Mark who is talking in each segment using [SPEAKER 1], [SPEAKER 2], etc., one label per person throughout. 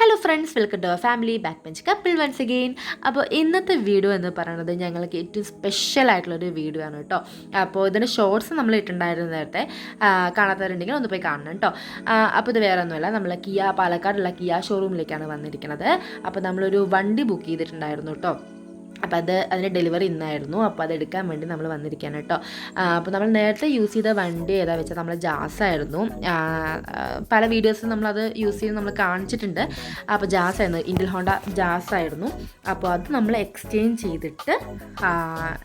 [SPEAKER 1] Hello friends, welcome to our family back bench couple once again. അപ്പോൾ ഇന്നത്തെ video എന്ന് പറയുന്നത് ഞങ്ങൾക്ക് ഏറ്റവും സ്പെഷ്യൽ ആയിട്ടുള്ളൊരു വീഡിയോ ആണ് കേട്ടോ. അപ്പോൾ ഇതിൻ്റെ ഷോർട്സ് നമ്മൾ ഇട്ടുണ്ടായിരുന്നു നേരത്തെ. കാണാത്തവരുണ്ടെങ്കിൽ ഒന്ന് പോയി കാണണം കേട്ടോ. അപ്പോൾ ഇത് വേറെ ഒന്നുമല്ല, നമ്മൾ പാലക്കാടുള്ള കിയ ഷോറൂമിലേക്കാണ് വന്നിരിക്കുന്നത്. അപ്പോൾ നമ്മളൊരു വണ്ടി ബുക്ക് ചെയ്തിട്ടുണ്ടായിരുന്നു കേട്ടോ. അപ്പോൾ അതിൻ്റെ ഡെലിവറി ഇന്നായിരുന്നു. അപ്പോൾ അത് എടുക്കാൻ വേണ്ടി നമ്മൾ വന്നിരിക്കുകയാണ് കേട്ടോ. അപ്പോൾ നമ്മൾ നേരത്തെ യൂസ് ചെയ്ത വണ്ടി ഏതാ വെച്ചാൽ നമ്മൾ ജാസായിരുന്നു. പല വീഡിയോസിൽ നമ്മളത് യൂസ് ചെയ്ത് നമ്മൾ കാണിച്ചിട്ടുണ്ട്. അപ്പോൾ ജാസായിരുന്നു, ഇൻഡിൽ ഹോണ്ട ജാസായിരുന്നു. അപ്പോൾ അത് നമ്മൾ എക്സ്ചേഞ്ച് ചെയ്തിട്ട്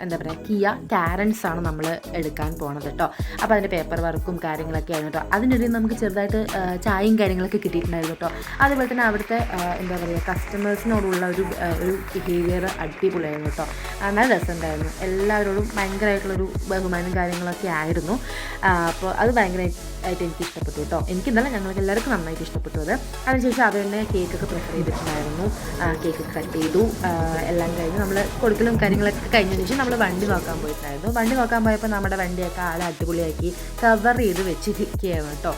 [SPEAKER 1] എന്താ പറയുക, കിയ കാരൻസ് ആണ് നമ്മൾ എടുക്കാൻ പോണത് കേട്ടോ. അപ്പോൾ അതിൻ്റെ പേപ്പർ വർക്കും കാര്യങ്ങളൊക്കെ ആയിരുന്നു കേട്ടോ. അതിനിടയിൽ നമുക്ക് ചെറുതായിട്ട് ചായയും കാര്യങ്ങളൊക്കെ കിട്ടിയിട്ടുണ്ടായിരുന്നു കേട്ടോ. അതുപോലെ തന്നെ അവിടുത്തെ എന്താ പറയുക, കസ്റ്റമേഴ്സിനോടുള്ള ഒരു ബിഹേവിയർ അടിപൊളിയായിരുന്നു കേട്ടോ. നല്ല രസമുണ്ടായിരുന്നു. എല്ലാവരോടും ഭയങ്കരമായിട്ടുള്ളൊരു ബഹുമാനം കാര്യങ്ങളൊക്കെ ആയിരുന്നു. അപ്പോൾ അത് ഭയങ്കരമായിട്ട് എനിക്ക് ഇഷ്ടപ്പെട്ടു കേട്ടോ. എനിക്കെന്നല്ല, ഞങ്ങൾക്ക് എല്ലാവർക്കും നന്നായിട്ട് ഇഷ്ടപ്പെട്ടു അത്. അതിനുശേഷം അവർ തന്നെ കേക്കൊക്കെ പ്രിഫർ ചെയ്തിട്ടുണ്ടായിരുന്നു. കേക്ക് കട്ട് ചെയ്തു. എല്ലാം കഴിഞ്ഞ് നമ്മൾ കൊടുക്കലും കാര്യങ്ങളൊക്കെ കഴിഞ്ഞതിന് ശേഷം നമ്മൾ വണ്ടി നോക്കാൻ പോയിട്ടുണ്ടായിരുന്നു. വണ്ടി നോക്കാൻ പോയപ്പോൾ നമ്മുടെ വണ്ടിയൊക്കെ ആളെ അടിപൊളിയാക്കി കവർ ചെയ്ത് വെച്ചിരിക്കുകയാണ് കേട്ടോ.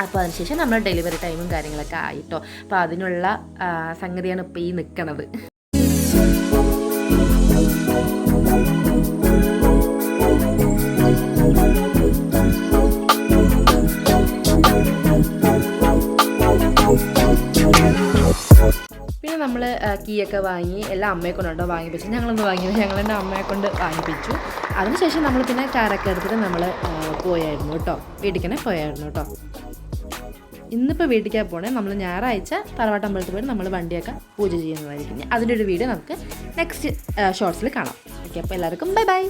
[SPEAKER 1] അപ്പോൾ അതിനുശേഷം നമ്മൾ ഡെലിവറി ടൈമും കാര്യങ്ങളൊക്കെ ആയിട്ടോ. അപ്പോൾ അതിനുള്ള സംഗതിയാണ് ഇപ്പോൾ ഈ നിൽക്കണത്. പിന്നെ നമ്മൾ കീയൊക്കെ വാങ്ങി എല്ലാം അമ്മയെ കൊണ്ടുണ്ടോ വാങ്ങിപ്പിച്ചു. ഞങ്ങളൊന്ന് വാങ്ങിയത് ഞങ്ങളെൻ്റെ അമ്മയെ കൊണ്ട് വാങ്ങിപ്പിച്ചു. അതിനുശേഷം നമ്മൾ പിന്നെ കാറൊക്കെ എടുത്തിട്ട് നമ്മൾ പോയായിരുന്നു കേട്ടോ. വീട്ടിൽ തന്നെ പോയായിരുന്നു കേട്ടോ. ഇന്നിപ്പോൾ വീട്ടിലേക്ക് പോകണേ. നമ്മൾ ഞായറാഴ്ച തറവാട്ടമ്പലത്തിൽ പോയിട്ട് നമ്മൾ വണ്ടിയൊക്കെ പൂജ ചെയ്യുന്നതായിരിക്കും. അതിൻ്റെ ഒരു വീഡിയോ നമുക്ക് നെക്സ്റ്റ് ഷോർട്സിൽ കാണാം. ഓക്കെ, അപ്പോൾ എല്ലാവർക്കും ബൈ ബൈ.